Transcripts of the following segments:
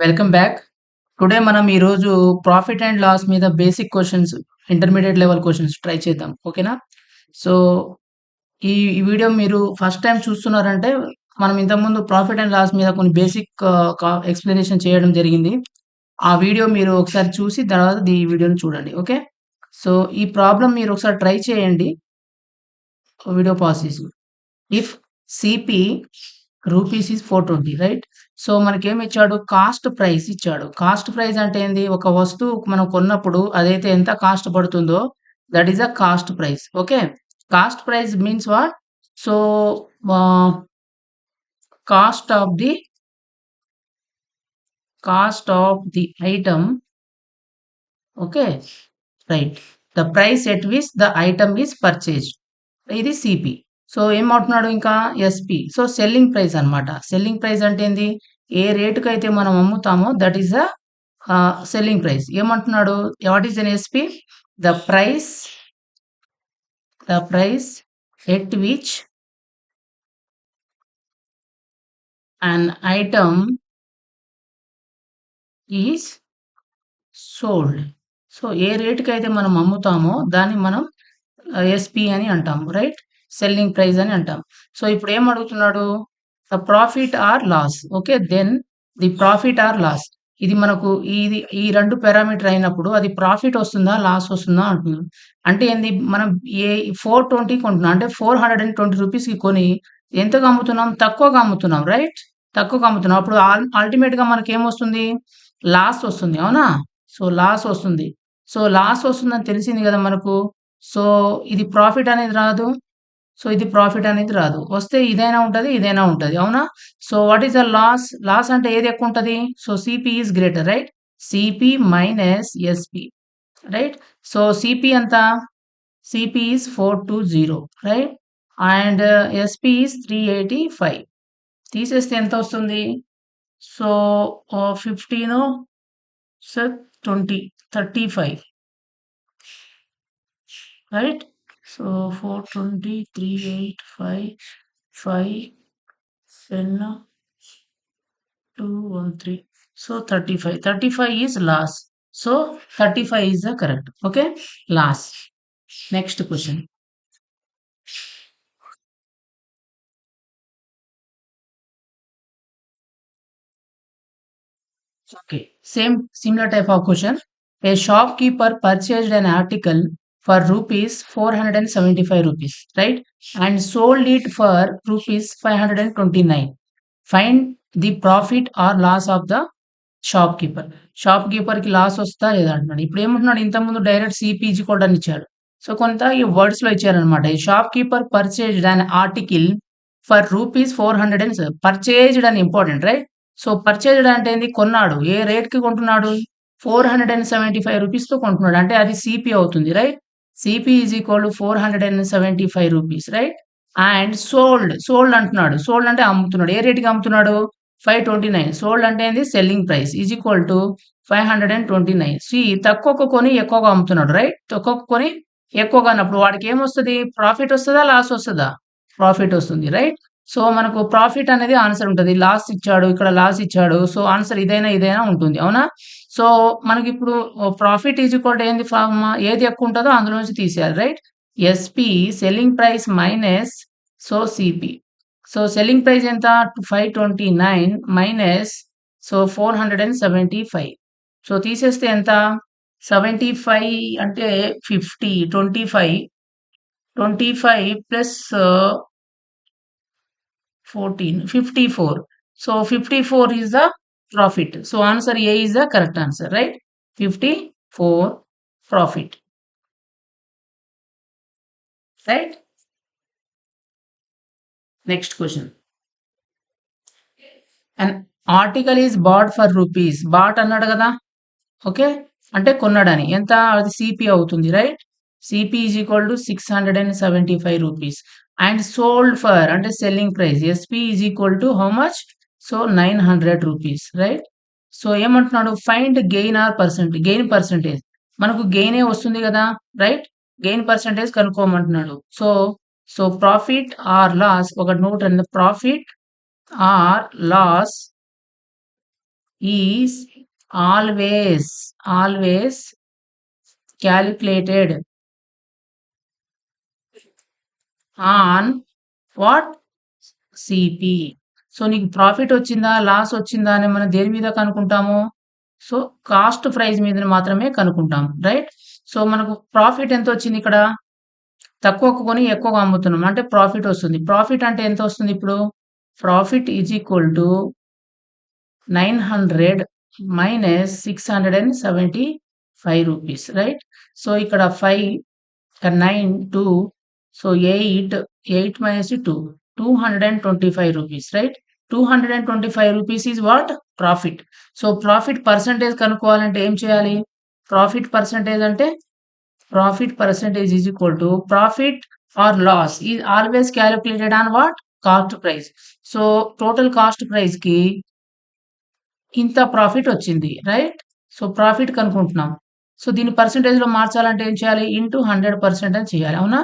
Welcome back. Today మనం ఈరోజు profit and loss మీద basic questions, intermediate level questions try చేద్దాం. ఓకేనా? సో, ఈ వీడియో మీరు ఫస్ట్ టైమ్ చూస్తున్నారంటే, మనం ఇంతకుముందు ప్రాఫిట్ అండ్ లాస్ మీద కొన్ని బేసిక్ ఎక్స్‌ప్లనేషన్ చేయడం జరిగింది. ఆ వీడియో మీరు ఒకసారి చూసి తర్వాత ఈ వీడియోని చూడండి. ఓకే? సో, ఈ ప్రాబ్లమ్ మీరు ఒకసారి ట్రై చేయండి. వీడియో పాజ్ చేసి. If CP rupees is 420 right. So మనకేమి ఇచ్చాడు, కాస్ట్ ప్రైస్ ఇచ్చాడు. కాస్ట్ ప్రైస్ అంటే ఏంది, ఒక వస్తువు మనం కొన్నప్పుడు అదైతే ఎంత కాస్ట్ పడుతుందో that is a cost price. Okay, cost price means what? So cost of the cost of the item. Okay, right. The price at which the item is purchased, ఇది సిపి. సో ఏమంటున్నాడు ఇంకా, SP. So selling price అన్నమాట. Selling price అంటే ఏంది, ఏ రేటుకి అయితే మనం అమ్ముతామో that is the selling price. ఏమంటున్నాడు, what is an SP? The price the price at which an item is sold. So ఏ రేటుకి అయితే మనం అమ్ముతామో దాన్ని మనం ఎస్పి అని అంటాము, రైట్. సెల్లింగ్ ప్రైస్ అని అంటాం. సో ఇప్పుడు ఏం అడుగుతున్నాడు, the profit or loss. Okay, then the profit or loss. ఇది మనకు ఈ రెండు పారామీటర్ అయినప్పుడు అది ప్రాఫిట్ వస్తుందా లాస్ వస్తుందా అంటున్నాడు. అంటే ఏంది, మనం ఏ 420 కొంటున్నాం అంటే 420 రూపీస్కి కొని ఎంతగా అమ్ముతున్నాం, తక్కువగా అమ్ముతున్నాం, రైట్. తక్కువగా అమ్ముతున్నాం. అప్పుడు అల్టిమేట్ గా మనకి ఏమొస్తుంది, లాస్ వస్తుంది, అవునా. సో లాస్ వస్తుంది. సో లాస్ వస్తుందని తెలిసింది కదా మనకు. సో ఇది ప్రాఫిట్ అనేది రాదు. సో ఇది ప్రాఫిట్ అనేది రాదు. వస్తే ఇదైనా ఉంటది, ఇదైనా ఉంటది, అవునా. So what is the loss? Loss అంటే ఏది ఎక్కువ ఉంటది? So CP is greater, right. CP minus SP, right. So CP ఎంత? CP is 420, right. And SP is 385. తీసేస్తే ఎంత వస్తుంది? So 15 so 20 35, right. So 420 385 5 10 213. So 35 is last. So 35 is the correct. Okay, last. Next question. Okay, similar type of question. A shopkeeper purchased an article for rupees 475 rupees, right, and sold it for rupees 529. Find the profit or loss of the shop కీపర్‌కి loss వస్తదా లేదా అంటున్నాడు. ఇప్పుడేమంటున్నాడు, ఇంతకుముందు direct సీపీజీ code అని ఇచ్చాడు. So కొంత ఈ వర్డ్స్‌లో ఇచ్చారనమాట. ఈ shopkeeper purchased an article for rupees 400 purchased అని ఇంపార్టెంట్, రైట్. సో పర్చేజ్డ్ అంటే ఏంది, కొన్నాడు. ఏ రేట్‌కి కొంటున్నాడు? 475 రూపీస్‌తో కొంటున్నాడు. అంటే అది సిపి అవుతుంది, right. CP is equal to 475 rupees, right. And sold అంటున్నాడు. సోల్డ్ అంటే అమ్ముతున్నాడు. ఏ రేట్‌కి అమ్ముతున్నాడు? 529. సోల్డ్ అంటే ఏంది, selling price is equal to 529. తక్కువకు కొని ఎక్కువగా అమ్ముతున్నాడు, రైట్. తక్కువకు కొని ఎక్కువగా అన్నప్పుడు వాడికి ఏమొస్తది, ప్రాఫిట్ వస్తదా, లాస్ వస్తదా? ప్రాఫిట్ వస్తుంది, రైట్. సో మనకు ప్రాఫిట్ అనేది ఆన్సర్ ఉంటది. లాస్ ఇచ్చాడు, ఇక్కడ లాస్ ఇచ్చాడు. సో ఆన్సర్ ఇదైనా ఉంటుంది, అవునా. సో మనకిప్పుడు ప్రాఫిట్ ఈజ్ ఈక్వల్ టు ఏంది ఫార్ములా, ఏది ఎక్కువ ఉంటదో అందులో నుంచి తీసేయాలి, right. SP selling price minus so CP. So selling price ఎంత? 529 మైనస్ సో 475. సో తీసేస్తే ఎంత? 75 అంటే 50, 25 plus 14, 54. So 54 is the profit. So answer A is the correct answer, right? 54 profit, right? Next question. An article is bought for rupees. Bought అన్నాడు కదా. Okay, అంటే కొన్నాడని. ఎంత? అది సిపి అవుతుంది, right. CP is equal to 675 rupees. And sold for అంటే selling price SP is equal to how much? So 900 rupees, right. So ఏమంటున్నాడు, find gain or percentage. మనకు గెయినే వస్తుంది కదా, రైట్. గెయిన్ పర్సెంటేజ్ కనుక్కోమంటున్నాడు. So so profit or loss, ఒక note and profit or loss is always calculated on what? CP. So నీకు profit వచ్చిందా? Loss వచ్చిందా? అని మనం దేని మీద కనుక్కుంటాము? సో కాస్ట్ ప్రైస్ మీద మాత్రమే కనుక్కుంటాం. రైట్? సో మనకు ప్రాఫిట్ ఎంతొచ్చింది ఇక్కడ? తక్కువకు కొని ఎక్కువగా అమ్ముతున్నాం. అంటే ప్రాఫిట్ వస్తుంది. ప్రాఫిట్ అంటే ఎంత వస్తుంది ఇప్పుడు? Profit is equal to 900 minus 675 rupees. Right? So ఇక్కడ 5 9 2 so 8 minus 2 225 rupees, right? 225 rupees is what? Profit. So profit percentage కనుక్కోవాలంటే ఏం చేయాలి? Profit percentage అంటే profit percentage is equal to profit or loss is always calculated on what? Cost price. So total cost price కి ఇంత profit వచ్చింది. Right? So profit కనుక్కుంటున్నాం. So దీన్ని percentage లో మార్చాలంటే ఏం చేయాలి? ఇంటూ 100% అని చేయాలి. అవునా?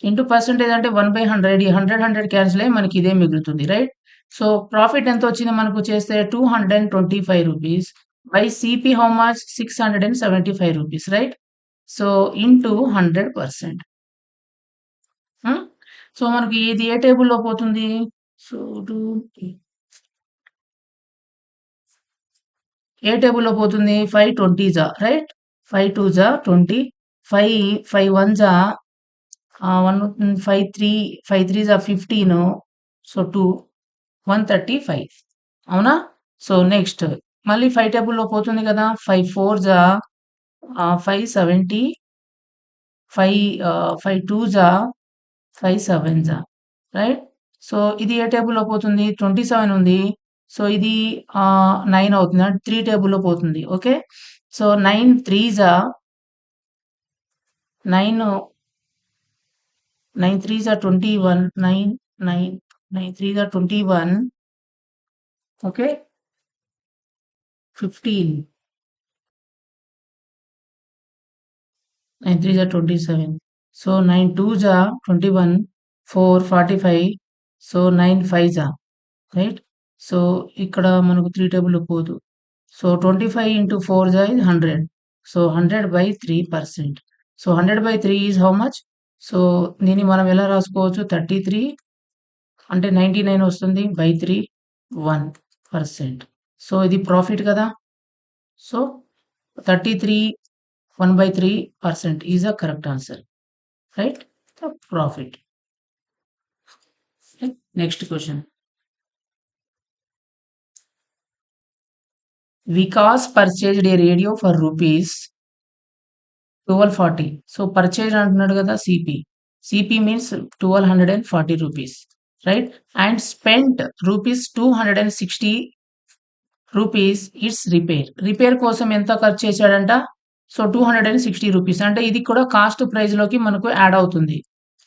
ఇంటూ పర్సెంటేజ్ అంటే 1/100. ఈ 100 క్యాన్సిల్ అయ్యి మనకి ఇదే మిగులుతుంది. రైట్? సో ప్రాఫిట్ ఎంత వచ్చింది మనకు చేస్తే 225 rupees by CP how much? 675 rupees. Right? So into 100%. So మనకి ఇది ఏ టేబుల్లో పోతుంది? సో ఏ టేబుల్లో పోతుంది? 5 20 జా. రైట్? 5 2 జా 20, 5 1 జా 5 3 జా 15, సో 2 135. అవునా? సో నెక్స్ట్ మళ్ళీ 5 టేబుల్లో పోతుంది కదా. 5 4 జా 570, 5 2 జా 5 7 జా. రైట్? సో ఇది ఏ టేబుల్లో పోతుంది? 27 ఉంది. సో ఇది 9 అవుతుంది. అంటే 3 టేబుల్లో పోతుంది. ఓకే? సో 9 3 జా 9 3 జా 21, 9 3 జా 21, ఓకే? 15, 9 3 జా 27, సో 9 2 జా 21, 4 45, సో 9 5 జా. రైట్? సో ఇక్కడ మనకు 3 టేబుల్లో పోదు. So 25 into 4 is 100. So 100/3%. So 100/3 is how much? So దీన్ని మనం ఎలా రాసుకోవచ్చు? 33 అంటే 99 వస్తుంది బై 3 1%. సో ఇది ప్రాఫిట్ కదా. So 33 1/3% is the correct answer. Right? The profit. Okay. Next question. Vikas purchased a radio for rupees 1240. So purchase అంటున్నాడు కదా. CP means 1240 rupees. Right? And spent rupees 260 rupees it's repair కోసం ఎంత ఖర్చు చేశాడంట? So 260 rupees. అంటే ఇది కూడా cost price లోకి మనకు యాడ్ అవుతుంది.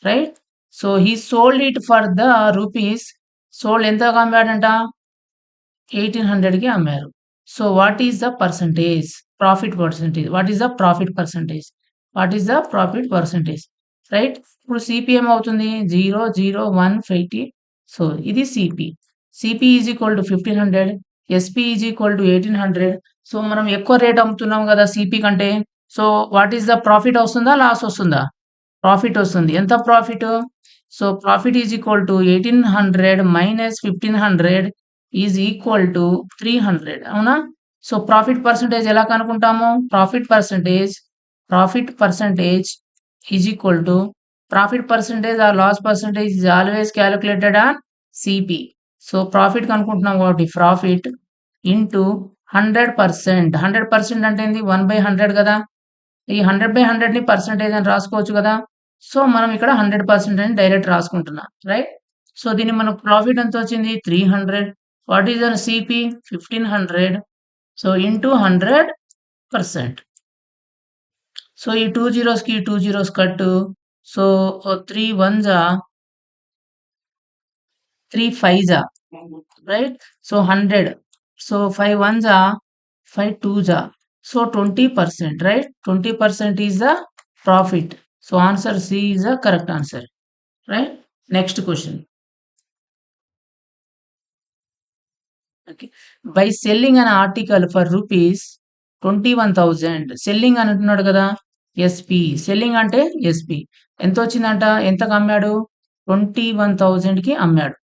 Right? So he sold it for the rupees. Sold ఎంత అమ్మాడంట? 1800కి అమ్మారు. So what is the percentage? Profit percentage. What is the profit percentage? What is the profit percentage? Right? ఇప్పుడు CPM అవుతుంది 0 0 1 50. So ఇది CP is equal to 1500, SP is equal to 1800. So మనం ఎక్కువ rate అమ్ముతున్నాం కదా CP కంటే. So what is the profit వస్తుందా loss వస్తుందా? ప్రాఫిట్ వస్తుంది. ఎంత profit? So profit is equal to 1800 minus 1500 is equal to 300. అవునా? సో ప్రాఫిట్ పర్సంటేజ్ ఎలా కనుక్కుంటాము? Profit percentage is equal to profit percentage or loss percentage is always calculated on CP. So profit కనుక్కుంటున్నాం కాబట్టి profit into 100%. 100% అంటే ఏంది? 1/100 కదా. ఈ 100/100ని percentage అని రాసుకోవచ్చు కదా. సో మనం ఇక్కడ 100% అని డైరెక్ట్ రాసుకుంటున్నాం. రైట్? సో దీన్ని మనకు ప్రాఫిట్ ఎంత వచ్చింది? 300. What is an CP? 1500. So into 100%. So ఈ 2 zeros కి 2 zeros కట్టు. So 3 1s 3 5s, right? So 100. So 5 1s 5 2s. So 20%, right? 20% is the profit. So answer C is the correct answer. Right? Next question. Okay. By selling an article for rupees 21,000 selling అని అంటున్నాడు కదా! SP selling అంటే SP ఎంతొచ్చిందంట? ఎంతకు అమ్మాడు? 21,000కి అమ్మాడు.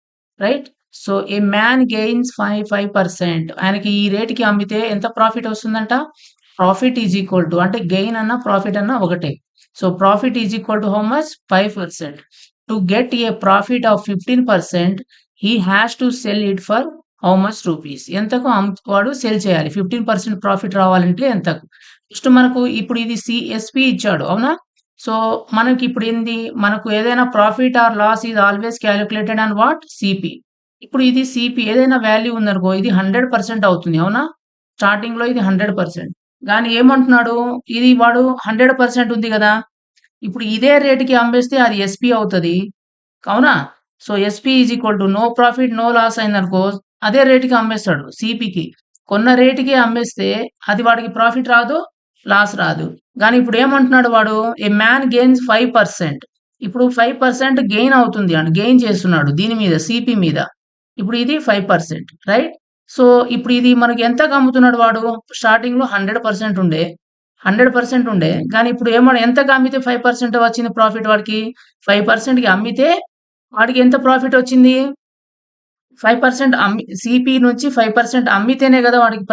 Right? So, a man gains 5% ఆయనకి ఈ రేట్‌కి అమ్మితే ఎంత ప్రాఫిట్ వస్తుందంట? ప్రాఫిట్ ఈజ్ ఈక్వల్ టు అంటే గెయిన్ అన్నా, ప్రాఫిట్ అన్నా ఒకటే. So, profit is equal to how much? 5%. To get a profit of 15% he has to sell it for how much rupees ఎంతకు వాడు సెల్ చేయాలి 15% ప్రాఫిట్ రావాలంటే ఎంతకు నెక్స్ట్ మనకు ఇప్పుడు ఇది సిఎస్పి ఇచ్చాడు అవునా సో మనకి ఇప్పుడు ఏంది మనకు ఏదైనా profit or loss is always calculated and what CP ఇప్పుడు ఇది సిపి ఏదైనా వాల్యూ ఉందనుకో ఇది 100% అవుతుంది అవునా స్టార్టింగ్ లో ఇది 100% కానీ ఏమంటున్నాడు ఇది వాడు 100% ఉంది కదా ఇప్పుడు ఇదే రేటుకి అమ్మేస్తే అది ఎస్పి అవుతుంది అవునా so SP is equal to no profit no loss అయిందనుకో అదే రేటుకి అమ్మేస్తాడు సిపికి కొన్న రేటుకి అమ్మేస్తే అది వాడికి ప్రాఫిట్ రాదు లాస్ రాదు కానీ ఇప్పుడు ఏమంటున్నాడు వాడు ఏ మ్యాన్ గెయిన్స్ 5% ఇప్పుడు 5% గెయిన్ అవుతుంది అని గెయిన్ చేస్తున్నాడు దీని మీద సిపి మీద ఇప్పుడు ఇది 5% రైట్ సో ఇప్పుడు ఇది మనకి ఎంతకు అమ్ముతున్నాడు వాడు స్టార్టింగ్ లో 100% ఉండే 100% ఉండే కానీ ఇప్పుడు ఎంతకు అమ్మితే 5% వచ్చింది ప్రాఫిట్ వాడికి 5%కి అమ్మితే వాడికి ఎంత ప్రాఫిట్ వచ్చింది 5% సిపి నుంచి 5% అమ్మితేనే కదా వాడికి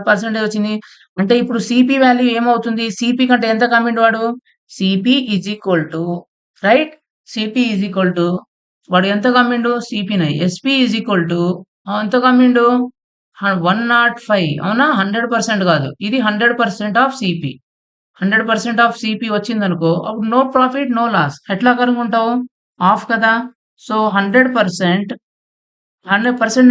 పర్సెంటేజ్ వచ్చింది అంటే ఇప్పుడు సిపి వాల్యూ ఏమవుతుంది సిపి కంటే ఎంత కమ్మిండు వాడు CP is equal to right CP is equal to వాడు ఎంత కమ్మిండు సిపిని ఎస్పి ఈజ్ ఈక్వల్ టు ఎంత కమ్మిండు 105 అవునా 100% కాదు ఇది 100% ఆఫ్ సిపి 100% ఆఫ్ సిపి వచ్చిందనుకో అప్పుడు నో ప్రాఫిట్ నో లాస్ ఎట్లా కనుక్కుంటావు ఆఫ్ కదా సో 100%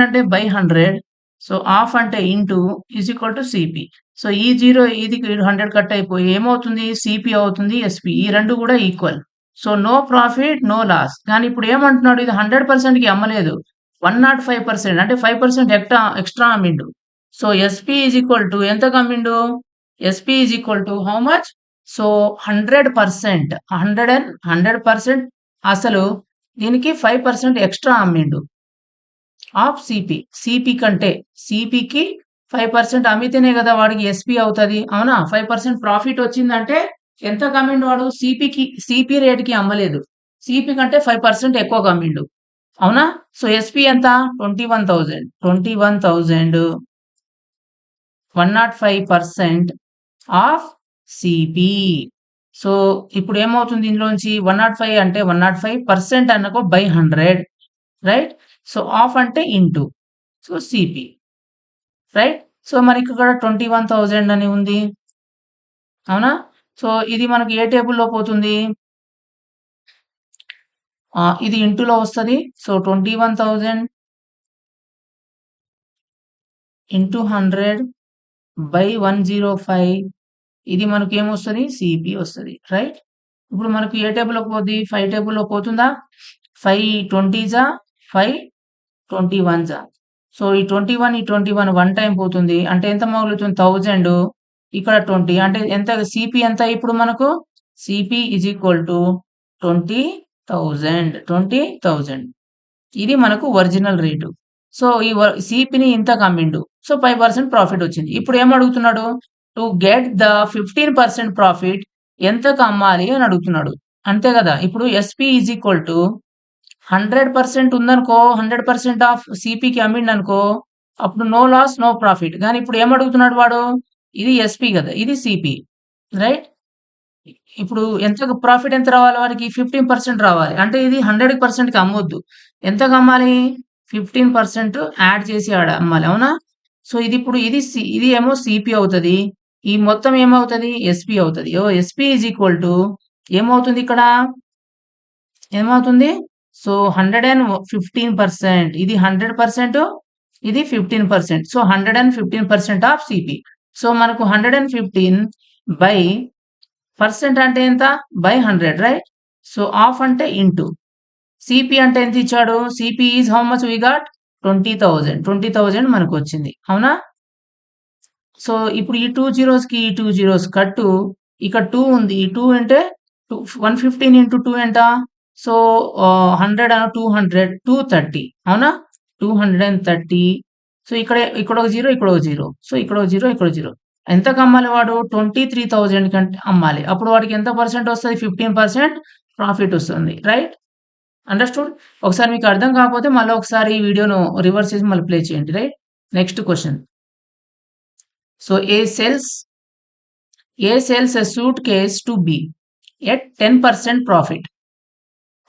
అంటే బై 100 సో హాఫ్ అంటే into is equal to CP so ఈ 0 ఇది 100 కట్ అయిపోయి ఏమవుతుంది సిపి అవుతుంది ఎస్పి ఈ రెండు కూడా equal so no profit no loss కానీ ఇప్పుడు ఏమంటున్నాడు ఇది 100%కి అమ్మలేదు 105% అంటే 5% ఎక్స్ట్రా అమ్మిండు so SP is equal to ఎంత అమ్మిండు SP is equal to how much so 100% 100% అసలు దీనికి 5% ఎక్స్ట్రా అమ్మిండు ఆఫ్ సిపి కంటే సిపికి 5% అమ్మితేనే కదా వాడికి ఎస్పి అవుతుంది అవునా 5% ప్రాఫిట్ వచ్చిందంటే ఎంత కమ్మిండు వాడు సిపి రేట్కి అమ్మలేదు సిపి కంటే 5% ఎక్కువ కమ్మిండు అవునా సో ఎస్పి ఎంత 21,000 105% ఆఫ్ సిపి సో ఇప్పుడు ఏమవుతుంది ఇందులోంచి 105 అంటే 105% అనుకో బై 100 రైట్ సో ఆఫ్ అంటే into so CP right so మనకి ఇక్కడ 21,000 అని ఉంది అవునా సో ఇది మనకి ఏ టేబుల్లో పోతుంది ఇది ఇంటూలో వస్తుంది సో 21,000 ఇంటూ 100 బై 105 ఇది మనకి ఏమొస్తుంది సిపి వస్తుంది రైట్ ఇప్పుడు మనకు ఏ టేబుల్లో పోతుంది 5 టేబుల్లో పోతుందా 5 జా 5 జా సో ఈ 21 వన్ టైం పోతుంది అంటే ఎంత మిగులుతుంది 1000 ఇక్కడ 20 అంటే ఎంత సిపి ఎంత ఇప్పుడు మనకు సిపి ఈజ్ ఈక్వల్ టు 20,000 ఇది మనకు ఒరిజినల్ రేటు సో ఈ సిపిని ఇంత కమ్మిండు సో 5% ప్రాఫిట్ వచ్చింది ఇప్పుడు ఏం అడుగుతున్నాడు టు గెట్ ద 15% ప్రాఫిట్ ఎంతకు అమ్మాలి అని అడుగుతున్నాడు అంతే కదా ఇప్పుడు ఎస్పి ఈజ్ ఈక్వల్ టు 100% ఉందనుకో 100% ఆఫ్ సిపికి అమ్మిండు అనుకో అప్పుడు నో లాస్ నో ప్రాఫిట్ కానీ ఇప్పుడు ఏం అడుగుతున్నాడు వాడు ఇది ఎస్పి కదా ఇది సిపి రైట్ ఇప్పుడు ఎంత ప్రాఫిట్ ఎంత రావాలి వాడికి 15% రావాలి అంటే ఇది 100%కి అమ్మొద్దు ఎంతకు అమ్మాలి 15% యాడ్ చేసి ఆడ అమ్మాలి అవునా సో ఇది ఇప్పుడు ఇది ఏమో సిపి అవుతుంది ఈ మొత్తం ఏమవుతుంది ఎస్పి అవుతుంది ఎస్పి ఈజ్ ఈక్వల్ టు ఏమవుతుంది ఇక్కడ ఏమవుతుంది సో 115% ఇది 100% ఇది 15% సో 115% ఆఫ్ సిపి సో మనకు 115 బై పర్సెంట్ అంటే ఎంత బై 100 రైట్ సో ఆఫ్ అంటే ఇంటూ సిపి అంటే ఎంత ఇచ్చాడు CP is how much we got 20,000 మనకు వచ్చింది అవునా సో ఇప్పుడు ఈ 2 జీరోస్కి ఈ 2 జీరోస్ కట్టు ఇక్కడ 2 ఉంది ఈ 2 అంటే 115 ఇంటూ 2 ఎంత సో 100 200 230 అవునా 230 సో ఇక్కడ ఒక జీరో, ఇక్కడ ఒక జీరో. సో ఇక్కడ ఒక జీరో, ఇక్కడ జీరో. ఎంతకు అమ్మాలి వాడు? 23,000 కంటే అమ్మాలి. అప్పుడు వాడికి ఎంత పర్సెంట్ వస్తది? 15% ప్రాఫిట్ వస్తుంది. రైట్? అండర్‌స్టూడ్? ఒకసారి మీకు అర్థం కాకపోతే మళ్ళీ ఒకసారి ఈ వీడియోను రివర్స్ చేసి మళ్ళీ ప్లే చేయండి. Right? Next question. So A sells a suitcase to B at 10% profit.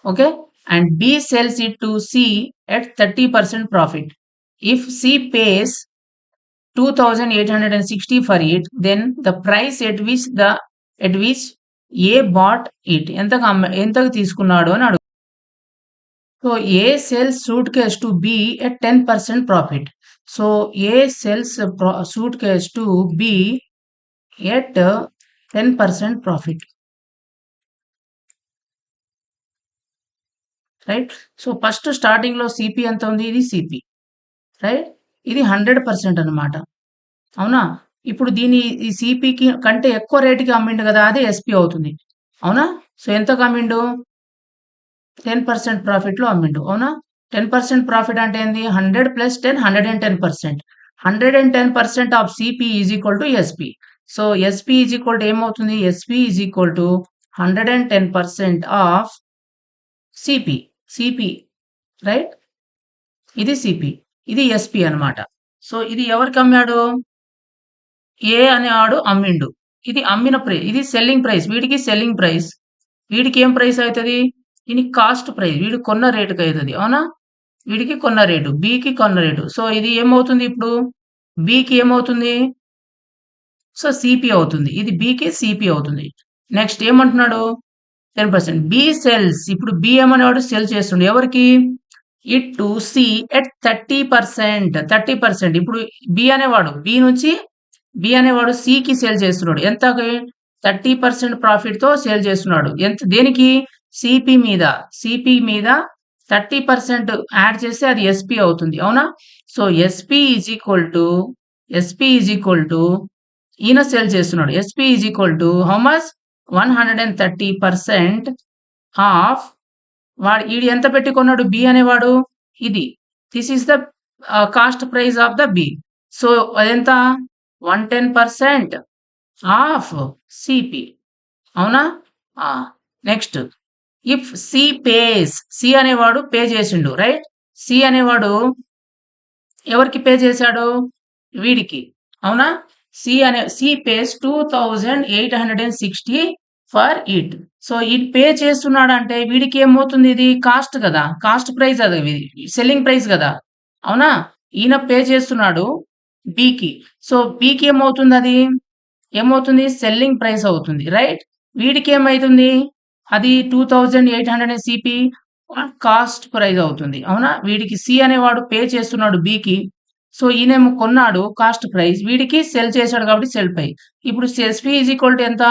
Okay? And B sells it to C at 30% profit. If C pays 2,860 for it, then the price at which A bought it ఎంతకు తీసుకున్నాడు అని అడుగు. So A sells suitcase to B at 10% profit. So A sells suitcase to B at 10% profit. Right? So first స్టార్టింగ్‌లో CP ఎంత ఉంది? ఇది CP. Right? ఇది 100% అన్నమాట. అవునా? ఇప్పుడు ఈ సిపికి కంటే ఎక్కువ రేటుకి అమ్మిండు కదా! అదే ఎస్పి అవుతుంది. అవునా? సో ఎంతకు అమ్మిండు? 10% ప్రాఫిట్‌లో అమ్మిండు. అవునా? 10% ప్రాఫిట్ అంటే ఏంది? 100 + 10 110%. 110% of CP is equal to SP. So SP is equal to ఏమవుతుంది? SP is equal to 110% of CP. CP. Right? ఇది సిపి. ఇది ఎస్పి అన్నమాట. సో ఇది ఎవరికి అమ్మాడు? ఏ అనేవాడు అమ్మిండు. ఇది అమ్మిన ఇది సెల్లింగ్ ప్రైస్. వీడికి సెల్లింగ్ ప్రైస్. వీడికి ఏం ప్రైస్ అయితది? దీనికి కాస్ట్ ప్రైస్. వీడు కొన్న రేటుకి అయితది. అవునా? వీడికి కొన్న రేటు. బికి కొన్న రేటు. సో ఇది ఏమవుతుంది ఇప్పుడు? బికి ఏమవుతుంది? సో సిపి అవుతుంది. ఇది బికి సిపి అవుతుంది. నెక్స్ట్ ఏమంటున్నాడు? 10%. B sells. ఇప్పుడు బి ఏమనేవాడు? సెల్ చేస్తుండు. ఎవరికి? It to C at 30%. 30%. ఇప్పుడు బి అనేవాడు సికి సేల్ చేస్తున్నాడు. ఎంతకి? 30% ప్రాఫిట్‌తో సేల్ చేస్తున్నాడు. దేనికి? సిపి మీద. సిపి మీద 30% యాడ్ చేస్తే అది ఎస్పి అవుతుంది. అవునా? So SP is equal to ఈయన సేల్ చేస్తున్నాడు. SP is equal to how much? 130% of ఈడు ఎంత పెట్టి కొన్నాడు? బి అనేవాడు ఇది. This is the cost price of the B. So అదెంత? 110% ఆఫ్ సిపి. అవునా? Next if C pays. C అనేవాడు పే చేసిండు. రైట్? సి అనేవాడు ఎవరికి పే చేశాడు? వీడికి. అవునా? C pays 2,860 for it. So it pay చేస్తున్నాడంటే వీడికి ఏమవుతుంది? ఇది కాస్ట్ కదా! కాస్ట్ ప్రైస్ అది. సెల్లింగ్ ప్రైస్ కదా! అవునా? ఈయన పే చేస్తున్నాడు బికి. సో బికి ఏమవుతుంది అది? ఏమవుతుంది? సెల్లింగ్ ప్రైస్ అవుతుంది. రైట్? వీడికి ఏమైతుంది? అది 2,800 సిపి కాస్ట్ ప్రైస్ అవుతుంది. అవునా? వీడికి సి అనేవాడు పే చేస్తున్నాడు బికి. సో ఈయనేమో కొన్నాడు కాస్ట్ ప్రైస్. వీడికి సెల్ చేశాడు కాబట్టి సెల్ పై. ఇప్పుడు ఎస్పి ఈజ్ ఈక్వల్ టు ఎంత?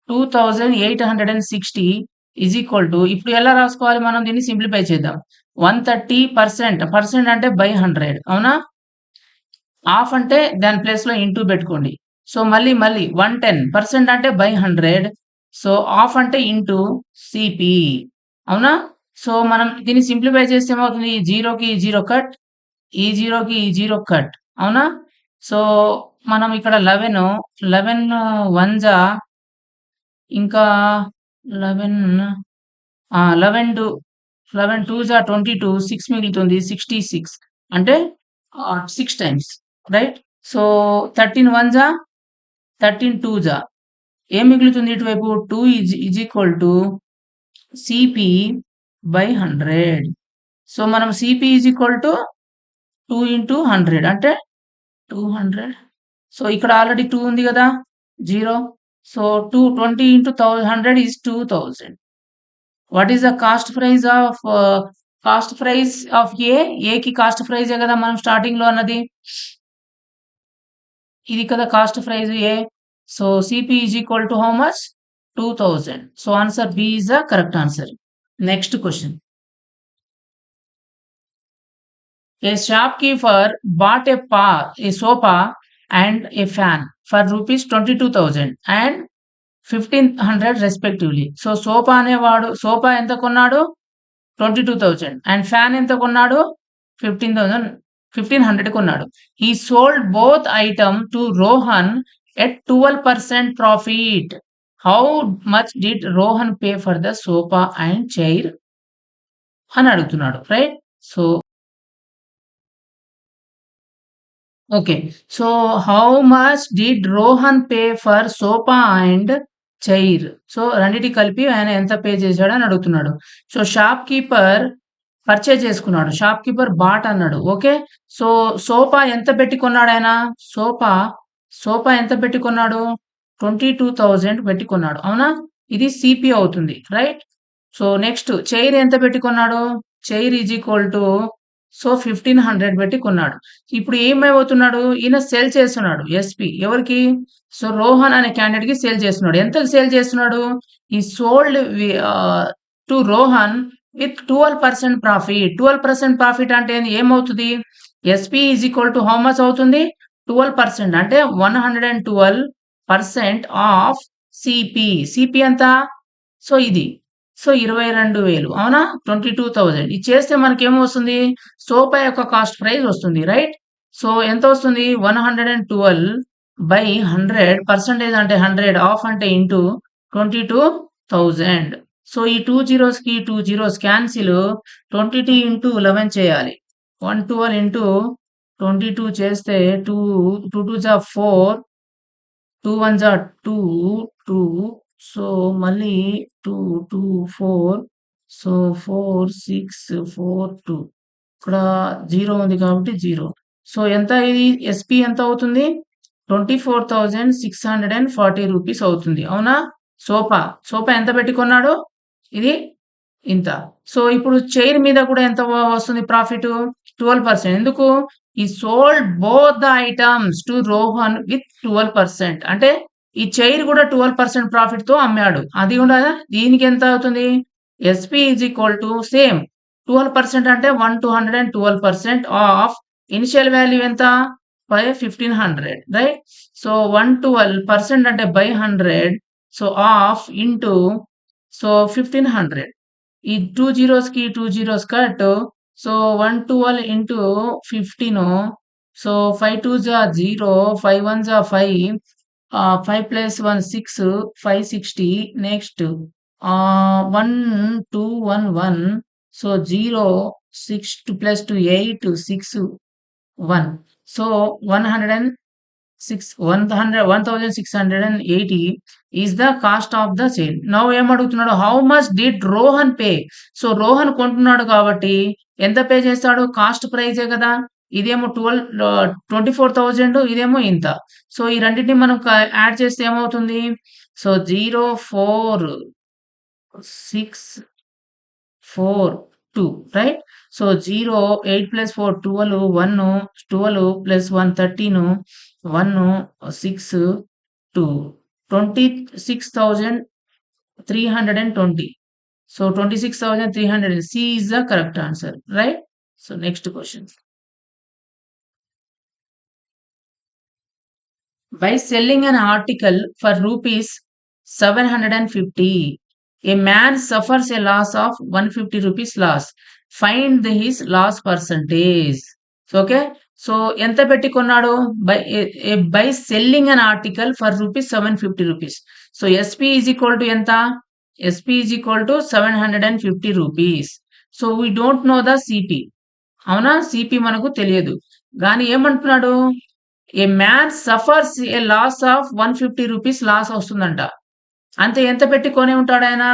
2,860 ఈజ్ ఈక్వల్ టు ఇప్పుడు ఎలా రాసుకోవాలి మనం? దీన్ని సింప్లిఫై చేద్దాం. 130%. పర్సెంట్ అంటే బై 100. అవునా? హాఫ్ అంటే దాని ప్లేస్‌లో ఇంటూ పెట్టుకోండి. సో మళ్ళీ 110% అంటే బై 100. సో హాఫ్ అంటే ఇంటూ సిపి. అవునా? సో మనం దీన్ని సింప్లిఫై చేస్తే ఏమవుతుంది? ఈ జీరోకి ఈ జీరో కట్. ఈ జీరోకి ఈ జీరో కట్. అవునా? సో మనం ఇక్కడ 11 వన్ జా ఇంకా 11 టూ జా 22 6 మిగులుతుంది 66 అంటే 6 టైమ్స్. రైట్? సో 13 వన్ జా 13 టూ జా ఏం మిగులుతుంది ఇటువైపు? 2 is equal to CP by 100. So మనం CP is equal to 2 into 100 అంటే 200. సో ఇక్కడ ఆల్రెడీ 2 ఉంది కదా! 0. So 20 into 100 is 2,000. What is the cost price of A? ఏకి కాస్ట్ ప్రైజే కదా మనం స్టార్టింగ్‌లో అన్నది. ఇది కదా cost price A. So CP is equal to how much? 2,000. So answer B is the correct answer. Next question. A shopkeeper bought a sofa and a fan for rupees 22,000 and 1,500 respectively. So sofa ఎంత కొన్నాడు? 22,000 and fan ఎంత కొన్నాడు? 15,000 1500 కొన్నాడు. He sold both item to Rohan at 12% profit. How much did Rohan pay for the sofa and chair అని అడుగుతున్నాడు, right? So okay. So how much did Rohan pay for sofa and chair? So రెండిటికి కలిపి ఆయన ఎంత pay చేశాడు అని అడుగుతున్నాడు. So shop keeper purchase చేసుకున్నాడు. షాప్ కీపర్ బాట్ అన్నాడు. ఓకే. సో సోఫా ఎంత పెట్టి కొన్నాడు ఆయన? సోఫా సోఫా ఎంత పెట్టి కొన్నాడు? 22,000 పెట్టి కొన్నాడు. అవునా? ఇది సిపి అవుతుంది, రైట్? సో నెక్స్ట్ చైర్ ఎంత పెట్టి కొన్నాడు? Chair is equal to so 1500 పెట్టి కొన్నాడు. ఇప్పుడు ఏమైపోతున్నాడు? ఈయన సేల్ చేస్తున్నాడు ఎస్పి ఎవరికి? సో రోహన్ అనే క్యాండిడేట్ కి సేల్ చేస్తున్నాడు. ఎంతకు సేల్ చేస్తున్నాడు? ఈ sold to Rohan with 12% profit. 12% profit అంటే ఏమవుతుంది? SP is equal to how much అవుతుంది? 12% అంటే 112% ఆఫ్ సిపి. సిపి ఎంత? సో ఇది సో 22,000 అవునా? 22,000 ఇది చేస్తే మనకేమొస్తుంది? సోఫా యొక్క కాస్ట్ ప్రైస్ వస్తుంది, రైట్? సో ఎంత వస్తుంది? 112/100 పర్సెంటేజ్ అంటే 100 ఆఫ్ అంటే ఇంటూ 22,000. సో ఈ 2 జీరోస్‌కి 2 జీరోస్ క్యాన్సిల్. 22 ఇంటూ 11 చేయాలి. 112 ఇంటూ 22 చేస్తే 2 2 జా 4 2 1 జా 2 2 సో మళ్ళీ 2 2 4 సో 4 6 4 2 ఇక్కడ 0 ఉంది కాబట్టి 0. సో ఎంత ఇది? ఎస్పి ఎంత అవుతుంది? 24,640 రూపీస్ అవుతుంది. అవునా? సోఫా సోఫా ఎంత పెట్టి కొన్నాడు? ఇది ఇంత. సో ఇప్పుడు చైర్ మీద కూడా ఎంత వస్తుంది ప్రాఫిట్? 12%. ఎందుకు? ఈ sold both the items to Rohan with 12%. అంటే ఈ చైర్ కూడా 12% ప్రాఫిట్ తో అమ్మాడు. అది కూడా దీనికి ఎంత అవుతుంది? SP is equal to same 12% అంటే 1/212% ఆఫ్ ఇనిషియల్ వాల్యూ ఎంత? 1500, రైట్? సో 112% అంటే by 100 so of into so 1500. ఈ 2 జీరోస్‌కి 2 zeros cut. So 112 into 15 so 5 2 జా 0 5 1 జా 5 5 plus 1 6 560 next 1 2 1 1 so 0 6 2 plus 2 8 6 1 so 1680 is the cost of the chain. Now ఏమడుగుతున్నాడు? How much did Rohan pay? So Rohan కొంటున్నాడు కాబట్టి ఎంత పే చేస్తాడు? కాస్ట్ ప్రైజే కదా. ఇదేమో 24,000 ఇదేమో ఇంత. సో ఈ రెండింటిని మనం యాడ్ చేస్తే ఏమవుతుంది? So 0 4 6 4 2, right? So 0 8 plus 4 12 1 12 plus 1 13 1 6 2 26,320. So 26,300 C is the correct answer, right? So next question. By selling an article for rupees 750, a man suffers a loss of 150 rupees loss. Find his loss percentage. So, okay. So ఎంత పెట్టి కొన్నాడు? By selling an article for rupees 750 rupees. So SP is equal to ఎంత? SP is equal to 750 rupees. So we don't know the CP. అవునా? CP మనకు తెలియదు. కానీ ఏమంటున్నాడు? A man suffers a loss of 150 rupees loss వస్తుందంట. అంతే ఎంత పెట్టి కొని ఉంటాడు ఆయన?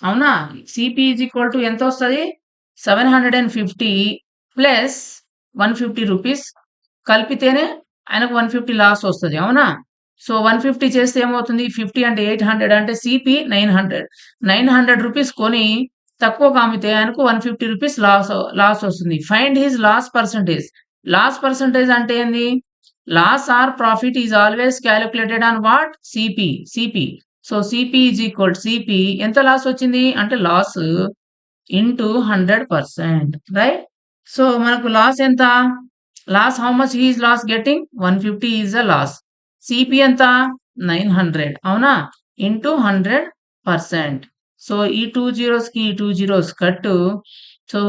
అవునా? సిపి ఈజ్ ఈక్వల్ టు ఎంత వస్తుంది? 750 ప్లస్ 150 రూపీస్ కలిపితేనే ఆయనకు 150 లాస్ వస్తుంది. అవునా? సో 150 చేస్తే ఏమవుతుంది? 50 అంటే 800 అంటే సిపి 900 రూపీస్ కొని తక్కువకు అమ్మితే ఆయనకు 150 రూపీస్ లాస్ వస్తుంది. Find his loss percentage. Loss percentage అంటే ఏంది? Loss or profit is always calculated on what? CP. So CP is equal CP ఎంత లాస్ వచ్చింది అంటే లాస్ ఇంటూ 100%, రైట్? సో మనకు లాస్ ఎంత? Loss how much he is loss getting? 150 ఈజ్ the loss. CP ఎంత? 900, అవునా? ఇంటూ 100%. సో ఈ 2 జీరోస్‌కి ఈ 2 జీరోస్ కట్. సో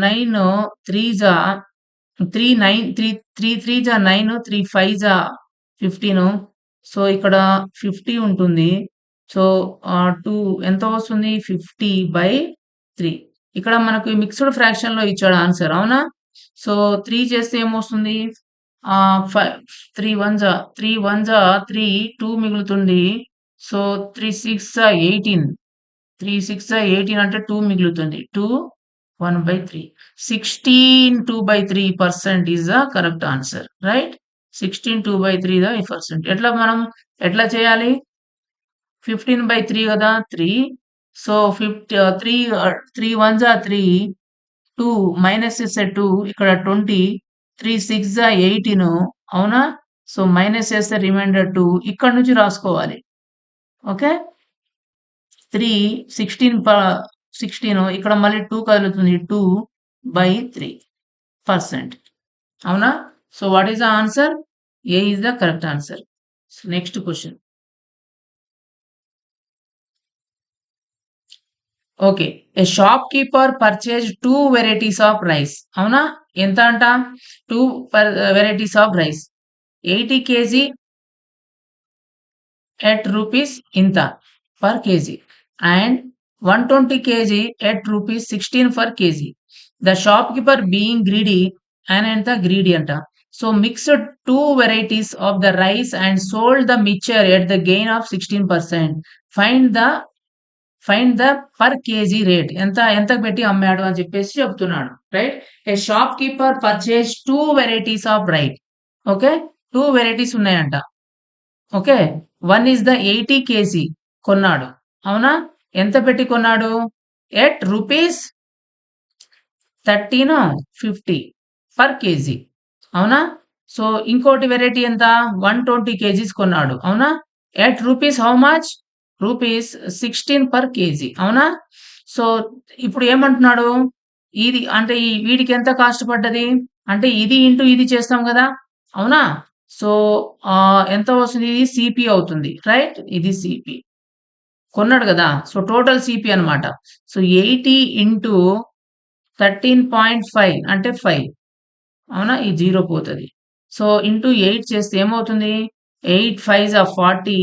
9 3 జా త్రీ త్రీ జా 9, 3 5 జా 15. సో, ఇక్కడ 50 ఉంటుంది. సో, 2 ఎంత వస్తుంది? 50/3. ఇక్కడ మనకు మిక్స్డ్ ఫ్రాక్షన్‌లో ఇచ్చాడు ఆన్సర్. అవునా? సో, 3 చేస్తే ఏమొస్తుంది? 3 1 జా 3, 2 మిగులుతుంది. సో, 3 6 జా 18. 3 6 జా 18 అంటే 2 మిగులుతుంది. 2 1/3. 16 2/3% is the correct answer. Right? 16 2/3 the percent. ఎట్లా చేయాలి? 15/3 కదా! 3. సో, 3 1 జా 3, 2 మైనస్ చేస్తే 2, ఇక్కడ 20, 3 6 జా 18. అవునా? సో, మైనస్ చేస్తే రిమైండర్ 2 ఇక్కడ నుంచి రాసుకోవాలి. ఓకే. 3 16 ఇక్కడ మళ్ళీ 2 కదులుతుంది. 2/3%. అవునా? So, what is the answer? A is the correct answer. So, next question. Okay. A shopkeeper purchased 2 varieties of rice. అవునా? ఎంత అంట? 2 varieties of rice. 80 KG at rupees ఇంత per kg and 120 kg at rupees 16 per kg. The shopkeeper being greedy and ఎంత greedy అంట. So mixed 2 varieties of the rice and sold the mixture at the gain of 16%. Find the per kg rate. ఎంత పెట్టి అమ్మాడు అని చెప్పేసి చెప్తున్నాడు. Right? A shop keeper purchase 2 varieties of right. Okay. 2 varieties ఉన్నాయంట. Okay. 1 is the 80 KG కొన్నాడు. అవునా? ఎంత పెట్టి కొన్నాడు? At rupees 13.50 per KG. అవునా? సో, ఇంకోటి వెరైటీ ఎంత? 120 కేజీస్ కొన్నాడు. అవునా? At rupees how much? Rupees 16 per KG. అవునా? సో, ఇప్పుడు ఏమంటున్నాడు? ఇది అంటే వీడికి ఎంత కాస్ట్ పడ్డది? అంటే ఇది ఇంటూ ఇది చేస్తాం కదా! అవునా? సో, ఎంత వస్తుంది? ఇది సీపీ అవుతుంది. రైట్? ఇది సీపీ. కొన్నాడు కదా! సో, టోటల్ సీపీ అన్నమాట. సో, 80 ఇంటూ 13.5 అంటే 5. అవునా? ఈ 0 పోతది. సో, ఇంటూ 8 చేస్తే ఏమవుతుంది? 8 5 జా 40,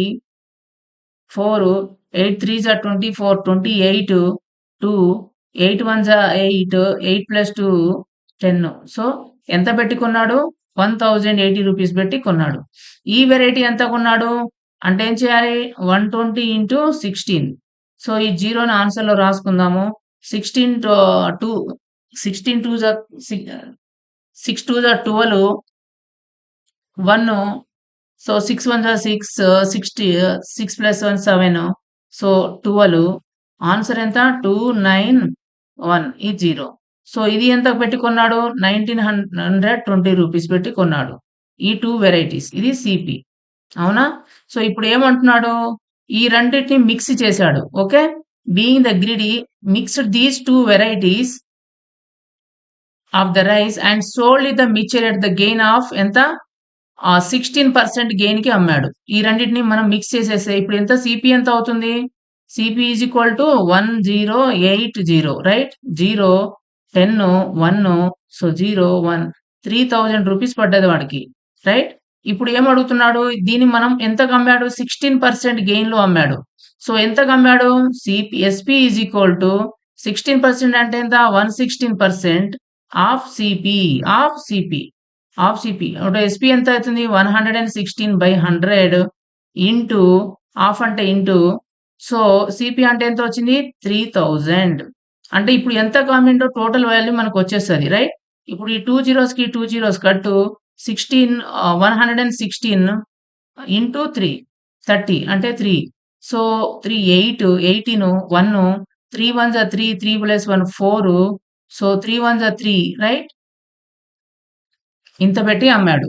4 8 3 జా 24, 28, 2 8 1 జా 8, 8 ప్లస్ 2 10. సో, ఎంత పెట్టి కొన్నాడు? 1080 రూపీస్ పెట్టి కొన్నాడు. ఈ వెరైటీ ఎంత కొన్నాడు? అంటే ఏం చేయాలి? 120 ఇంటూ 16. సో, ఈ 0ని ఆన్సర్‌లో రాసుకుందాము. 16 2 16 2 జా 6 2 జా 12, 1. సో, 6 1 జా 6, 60 6 ప్లస్ 1 7. సో, 12. ఆన్సర్ ఎంత? 291. ఈ 0. సో, ఇది ఎంత పెట్టి కొన్నాడు? 1920 రూపీస్ పెట్టి కొన్నాడు. ఈ 2 వెరైటీస్. ఇది సీపీ. అవునా? సో, ఇప్పుడు ఏమంటున్నాడు? ఈ రెండిటిని మిక్స్ చేశాడు. Okay. Being the greedy mixed these 2 varieties of the rice and sold the mixture at the gain of ఎంత? 16% గెయిన్‌కి అమ్మాడు. ఈ రెండిటిని మనం మిక్స్ చేసేస్తే ఇప్పుడు ఎంత సీపీ ఎంత అవుతుంది? CP is equal to 1080. Right? 0 10 1. So, 0 1 3000 rupees పడ్డది వాడికి. రైట్? ఇప్పుడు ఏం అడుగుతున్నాడు? దీన్ని మనం ఎంతకు అమ్మాడు? 16% గెయిన్‌లో అమ్మాడు. సో, ఎంతకు అమ్మాడు? ఎస్పీ ఈజ్ ఈక్వల్ టు 16% అంటే ఎంత? 116% ఆఫ్ సీపీ. అంటే ఎస్పీ ఎంత అవుతుంది? 116/100 ఇంటూ హాఫ్ అంటే ఇంటూ. సో, సీపీ అంటే ఎంత వచ్చింది? 3000. అంటే ఇప్పుడు ఎంత కామెంటో టోటల్ వాల్యూ మనకు వచ్చేస్తది. రైట్? ఇప్పుడు ఈ 2 జీరోస్‌కి 2 జీరోస్ కట్టు 116 ఇంటూ 3 30 అంటే 3. సో, 3 8 18 1 3 1 జా 3 3 ప్లస్ 1 4. సో, 3 1 జా 3. రైట్? ఇంత పెట్టి అమ్మాడు.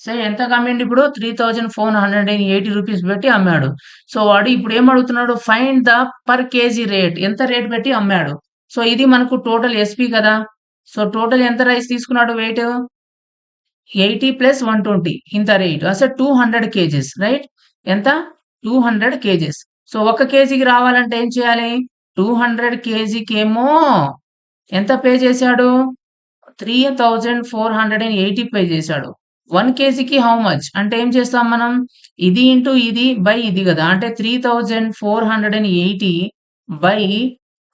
సో, ఎంతకు అమ్మిండు ఇప్పుడు? 3480 రూపీస్ పెట్టి అమ్మాడు. సో, వాడు ఇప్పుడు ఏం అడుగుతున్నాడు? Find the per KG rate. ఎంత రేట్ పెట్టి అమ్మాడు? సో, ఇది మనకు టోటల్ ఎస్పీ కదా! సో, టోటల్ ఎంత రైస్ తీసుకున్నాడు వెయిట్? 80 ప్లస్ 120 ఇంత రేట్. అసలు 200 కేజీస్. రైట్? ఎంత? 200 కేజీస్. సో, 1 కేజీకి రావాలంటే ఏం చేయాలి? 200 కేజీకేమో ఎంత పే చేశాడు? 3480 పే చేశాడు. 1 కేజీకి హౌ మచ్? అంటే ఏం చేస్తాం మనం? ఇది ఇంటూ ఇది బై ఇది గదా! అంటే 3480 బై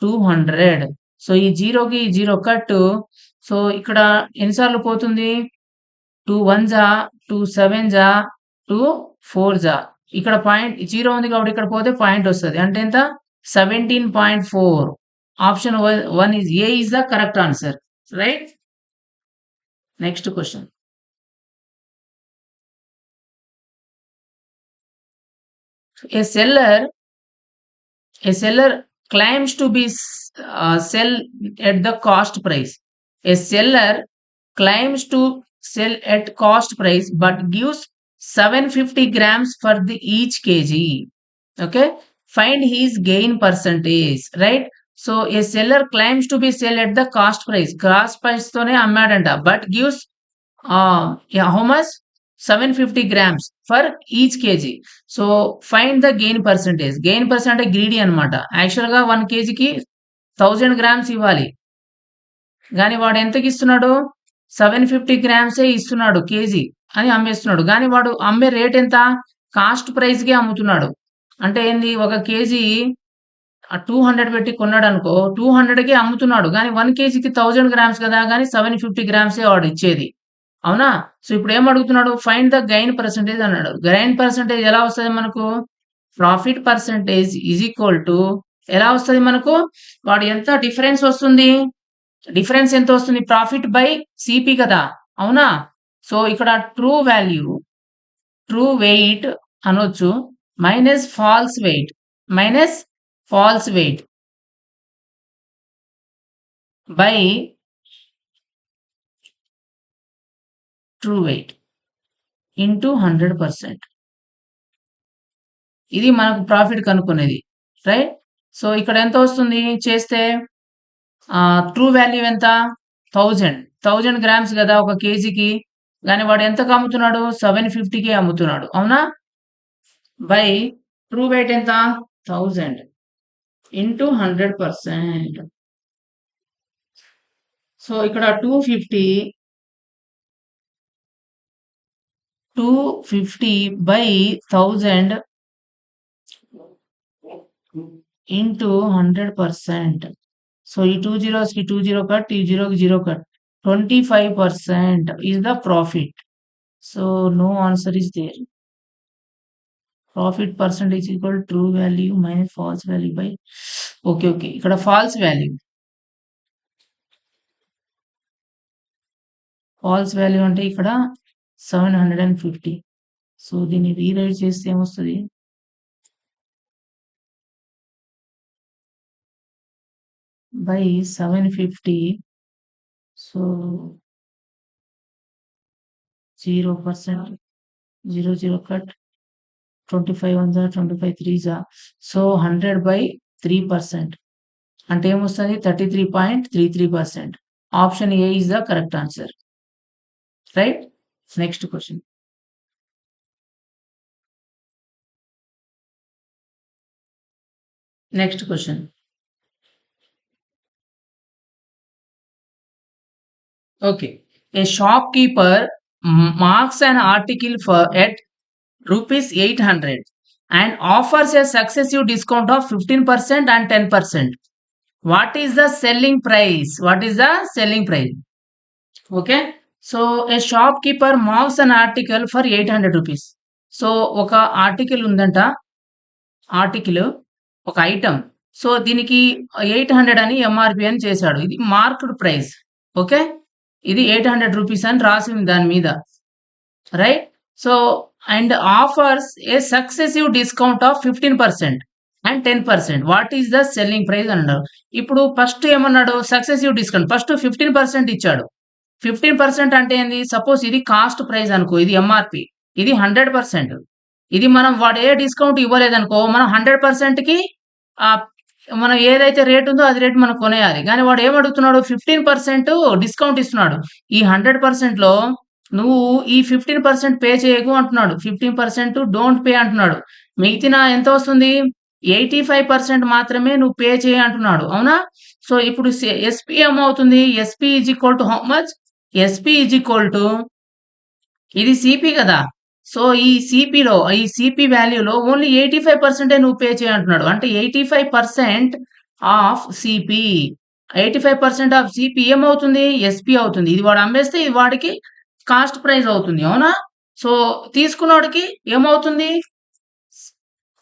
200. సో, ఈ జీరోకి ఈ జీరో కట్టు. సో, ఇక్కడ ఎన్ని సార్లు పోతుంది? 2 1 జా, 2 7 జా, 2 4 జా. ఇక్కడ పాయింట్ జీరో ఉంది కాబట్టి ఇక్కడ పోతే పాయింట్ వస్తది. అంటే ఎంత? 17.4. Option 1 is a is the correct answer. Right? Next question. A seller claims to be sell at the cost price. A seller claims to sell at cost price but gives 750 grams for the each kg. Okay, find his gain percentage. Right? So a seller claims to be sell at the cost price. Cost price తోనే అమ్మాడంట, but gives how much? 750 grams for each kg. So find the gain percentage. Gain percentage greedy అనమాట. యాక్చువల్గా 1 kgకి 1000 grams ఇవ్వాలి, కానీ వాడు ఎంతకి ఇస్తున్నాడు? 750 గ్రామ్సే ఇస్తున్నాడు KG అని అమ్మేస్తున్నాడు. కానీ వాడు అమ్మే రేట్ ఎంత? కాస్ట్ ప్రైస్కి అమ్ముతున్నాడు. అంటే ఏంది? ఒక కేజీ 200 పెట్టి కొన్నాడు అనుకో, 200కి అమ్ముతున్నాడు. కానీ 1 కేజీకి 1000 గ్రామ్స్ కదా, కానీ 750 గ్రామ్సే వాడు ఇచ్చేది. అవునా? సో ఇప్పుడు ఏం అడుగుతున్నాడు? ఫైండ్ ద గెయిన్ పర్సెంటేజ్ అన్నాడు. గెయిన్ పర్సెంటేజ్ ఎలా వస్తుంది మనకు? Profit percentage is equal to ఎలా వస్తుంది మనకు? వాడు ఎంత డిఫరెన్స్ వస్తుంది? డిఫరెన్స్ ఎంత వస్తుంది? ప్రాఫిట్ బై సిపి కదా, అవునా? సో ఇక్కడ ట్రూ వెయిట్ అనొచ్చు minus false weight by true weight into 100%. ఇది మనకు ప్రాఫిట్ కనుక్కునేది. రైట్? సో ఇక్కడ ఎంత వస్తుంది చేస్తే? ట్రూ వాల్యూ ఎంత? 1000 గ్రామ్స్ కదా ఒక కేజీకి, కానీ వాడు ఎంతకు అమ్ముతున్నాడు? 750కి అమ్ముతున్నాడు, అవునా? బై ట్రూ వెయిట్ ఎంత? 1000 ఇంటూ 100%. సో ఇక్కడ 250 బై 1000 ఇంటూ 100%. సో ఈ 2 zeros కి 2 0 కట్, ఈ 0కి 0 cut. 25% is the profit. So no answer is there. Profit percentage equal true value minus false value by okay. ఇక్కడ false value అంటే ఇక్కడ 750. So దీన్ని రీరైట్ చేస్తే ఏమొస్తుంది? By 750. So 0%, 0 0 cut, 25 1 25 3 so 100 by 3% అంటే ఏమొస్తుంది? 33.33%. Option A is the correct answer. Right? Next question. Okay. A shopkeeper marks an article at rupees 800 and offers a successive discount of 15% and 10%. What is the selling price? Okay. So a shopkeeper marks an article for 800 rupees. So ఒక article ఉందంట, ఒక item. So దీనికి 800 అని MRP అని చేశాడు. ఇది marked price. Okay, ఇది 800 rupees అని రాసింది దాని మీద. Right? So and offers A successive discount of 15% and 10%. What is the selling price అన్నాడు. ఇప్పుడు ఫస్ట్ ఏమన్నాడు? Successive discount. ఫస్ట్ 15% ఇచ్చాడు. 15% అంటే ఏంది? సపోజ్ ఇది కాస్ట్ ప్రైస్ అనుకో, ఇది ఎంఆర్పి, ఇది 100%. ఇది మనం వాడు ఏ డిస్కౌంట్ ఇవ్వలేదనుకో, మనం 100%కి మనం ఏదైతే రేట్ ఉందో అది రేట్ మనం కొనేయాలి. కానీ వాడు ఏమడుగుతున్నాడు? 15% డిస్కౌంట్ ఇస్తున్నాడు. ఈ 100%లో నువ్వు ఈ 15% పే చేయకు అంటున్నాడు. 15% డోంట్ పే అంటున్నాడు. మిగతా ఎంత వస్తుంది? 85% మాత్రమే నువ్వు పే చేయ అంటున్నాడు. అవునా? సో ఇప్పుడు ఎస్పీ ఏమవుతుంది? SP is equal to how much? SP is equal to ఇది సిపి కదా! సో, ఈ సిపి వాల్యూలో ఓన్లీ 85% నువ్వు పే చెయి అంటున్నాడు. అంటే 85% ఆఫ్ సిపి. 85% ఆఫ్ సిపి ఏమవుతుంది? ఎస్పీ అవుతుంది. ఇది వాడు అమ్మేస్తే ఇది వాడికి కాస్ట్ ప్రైస్ అవుతుంది. అవునా? సో, తీసుకున్నోడికి ఏమవుతుంది?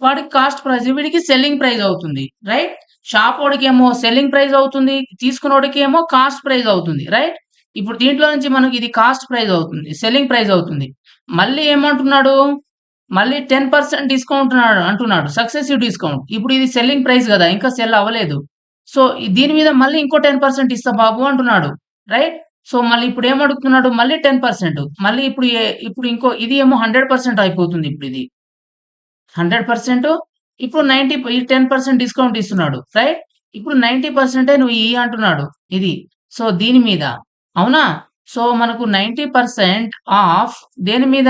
వాడికి కాస్ట్ ప్రైస్. వీడికి సెల్లింగ్ ప్రైస్ అవుతుంది. రైట్? షాపోడికేమో సెల్లింగ్ ప్రైస్ అవుతుంది. తీసుకున్నోడికేమో కాస్ట్ ప్రైస్ అవుతుంది. రైట్? ఇప్పుడు దీంట్లో నుంచి మనకి ఇది కాస్ట్ ప్రైస్ అవుతుంది. సెల్లింగ్ ప్రైస్ అవుతుంది. మళ్ళీ ఏమంటున్నాడు? మళ్ళీ 10% డిస్కౌంట్ అంటున్నాడు. Successive discount. ఇప్పుడు ఇది సెల్లింగ్ ప్రైస్ గదా! ఇంకా సెల్ అవ్వలేదు. సో, దీని మీద మళ్ళీ ఇంకో 10% ఇస్తా బాబు అంటున్నాడు. రైట్? సో, మళ్ళీ ఇప్పుడు ఏమడుగుతున్నాడు? మళ్ళీ 10%. మళ్ళీ ఇప్పుడు ఇంకో ఇది ఏమో 100% అయిపోతుంది ఇప్పుడిది. 100% ఇప్పుడు 10% డిస్కౌంట్ ఇస్తున్నాడు. రైట్? ఇప్పుడు 90% నువ్వు ఇయ్యి అంటున్నాడు. ఇది. సో, దీని మీద. అవునా? సో, మనకు 90% ఆఫ్ దేని మీద?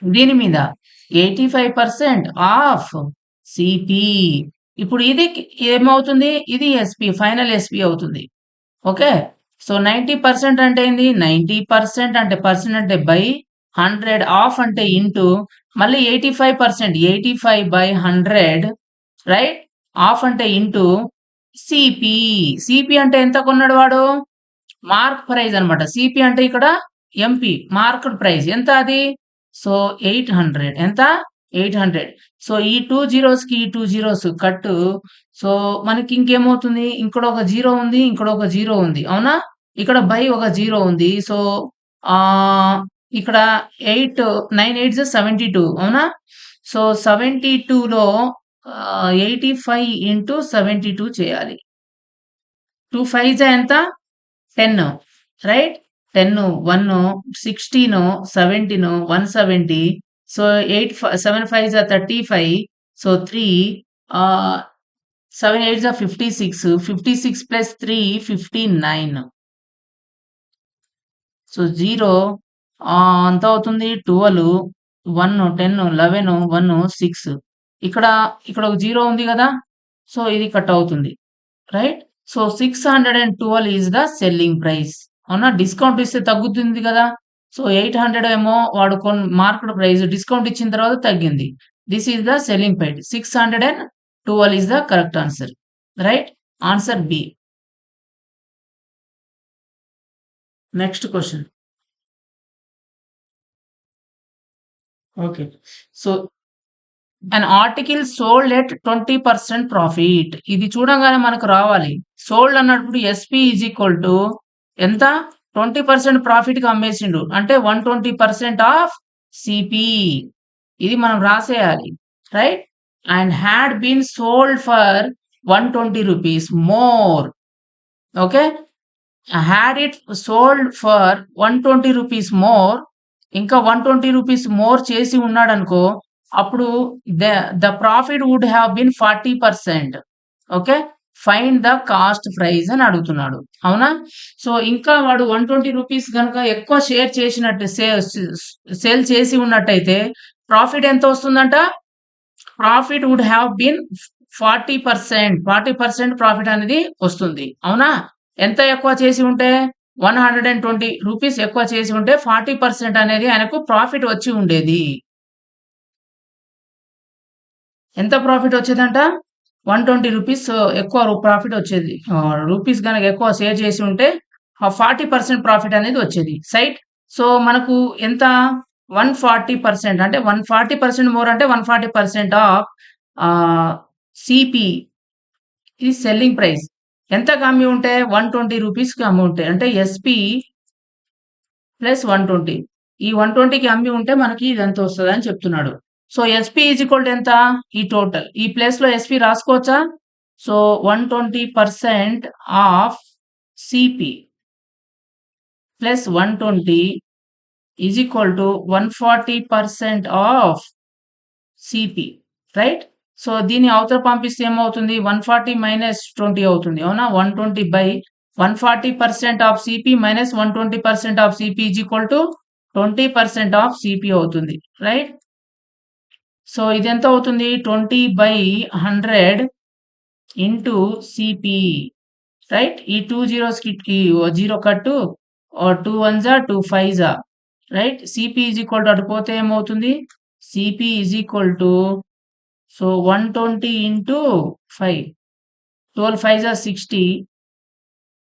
దీని మీద. 85% ఆఫ్ సిపి. ఇప్పుడు ఇది ఏమవుతుంది? ఇది ఎస్పీ. ఫైనల్ ఎస్పీ అవుతుంది. ఓకే. సో, 90% అంటే ఏంది? 90% అంటే పర్సెంట్ అంటే బై 100 ఆఫ్ అంటే ఇంటూ మళ్ళీ 85%. 85/100 రైట్? ఆఫ్ అంటే ఇంటూ సిపి. సిపి అంటే ఎంత కొన్నాడు వాడు? మార్క్ ప్రైస్ అన్నమాట. సిపి అంటే ఇక్కడ ఎంపీ మార్క్డ్ ప్రైస్. ఎంత అది? సో, 800. ఎంత? 800. సో, ఈ 2 జీరోస్‌కి ఈ 2 జీరోస్ కట్టు. సో, మనకి ఇంకేమవుతుంది? ఇక్కడ ఒక 0 ఉంది. ఇక్కడ ఒక 0 ఉంది. అవునా? ఇక్కడ బై ఒక 0 ఉంది. సో, ఆహ్, ఇక్కడ 9 8 72 అవునా? సో, 72లో 85 ఇంటూ 72 చేయాలి. 2 5 ఎంత? 10 రైట్? 10, 1, 16, 17, 170. సో, 7 5 35. సో, 3 ఆహ్, 7 8 56. 56 ప్లస్ 3 59. సో, 0 ఎంత అవుతుంది? 12, 1, 10, 11, 1, 6. ఇక్కడ ఒక 0 ఉంది గదా! సో, ఇది కట్ అవుతుంది. Right? So, 612 is the selling price. అవునా? డిస్కౌంట్ ఇస్తే తగ్గుతుంది గదా! సో, 800 ఏమో వాడు మార్క్డ్ ప్రైస్ డిస్కౌంట్ ఇచ్చిన తర్వాత తగ్గింది. This is the selling price. 612 is the correct answer. Right? Answer B. Next question. Okay. So, an article sold at 20% profit. ఇది చూడంగానే మనకు రావాలి. సోల్డ్ అన్నప్పుడు ఎస్పీ ఈజ్ ఈక్వల్ టు ఎంత? 20% ప్రాఫిట్‌కి అమ్మేసిండు. అంటే 120% ఆఫ్ సిపి. ఇది మనం రాసేయాలి. Right? And had been sold for 120 rupees more. Okay. Had it sold for 120 rupees more. ఇంకా 120 రూపీస్ మోర్ చేసి ఉన్నాడనుకో, అప్పుడు the the profit would have been 40%. Okay. Find the cost price అని అడుగుతున్నాడు. అవునా? సో, ఇంకా వాడు 120 రూపీస్ గనక ఎక్కువ షేర్ చేసినట్టు సేల్ చేసి ఉన్నట్టయితే ప్రాఫిట్ ఎంత వస్తుందంట? Profit would have been 40%. 40% profit అనేది వస్తుంది. అవునా? ఎంత ఎక్కువ చేసి ఉంటే? 120 రూపీస్ ఎక్కువ చేసి ఉంటే 40% అనేది ఆయనకు ప్రాఫిట్ వచ్చి ఉండేది. ఎంత ప్రాఫిట్ వచ్చేదంట? 120 రూపీస్ ఎక్కువ ప్రాఫిట్ వచ్చేది. రూపీస్ గనక ఎక్కువ షేర్ చేసి ఉంటే 40% ప్రాఫిట్ అనేది వచ్చేది. రైట్? సో, మనకు ఎంత? 140% అంటే 140% మోర్ అంటే 140% ఆఫ్ సిపి. ఇది సెల్లింగ్ ప్రైస్. ఎంతకు అమ్మి ఉంటే? 120 రూపీస్‌కి అమ్మి ఉంటే. అంటే ఎస్పీ ప్లస్ 120. ఈ 120కి అమ్మి ఉంటే మనకి ఇదెంత వస్తదని చెప్తున్నాడు. So, SP is equal to ఎంత? ఈ టోటల్. ఈ ప్లేస్‌లో ఎస్పీ రాసుకోవచ్చా? So, 120% of CP plus 120 is equal to 140% of CP. Right? So, దీన్ని అవతల పంపిస్తే ఏమవుతుంది? 140 మైనస్ 20 అవుతుంది. అవునా? 140/140% of CP minus 120% of CP is equal to 20% of CP అవుతుంది. రైట్? సో, ఇదెంత అవుతుంది? 20/100 ఇంటూ సిపి, రైట్? ఈ 2 జీరోస్‌కి ఈ 0 కట్టు 2 వన్సా 2 ఫైవ్సా, right? CP is equal to అటు పోతే ఏమవుతుంది? CP is equal to 120 into 5, 12 ఫైవ్సా 60,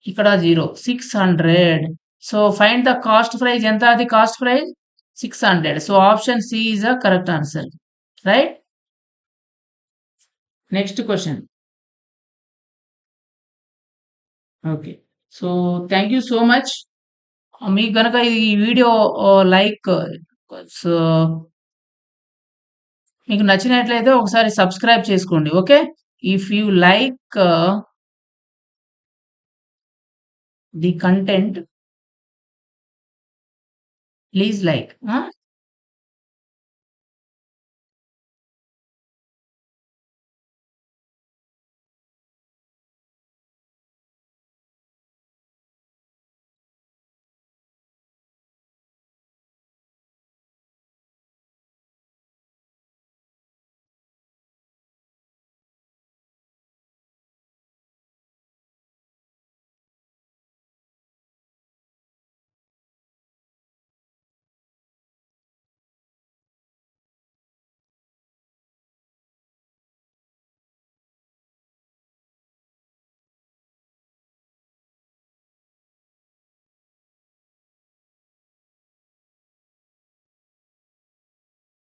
ఇక్కడ 0, 600. So find the cost price. ఎంత అది cost price? 600. So option C is the correct answer, right? Next question. Okay. So thank you so much. మీకు గనక ఈ వీడియో లైక్ సో మీకు నచ్చినట్లయితే ఒకసారి సబ్స్క్రైబ్ చేసుకోండి. Okay. If you like the content, please like.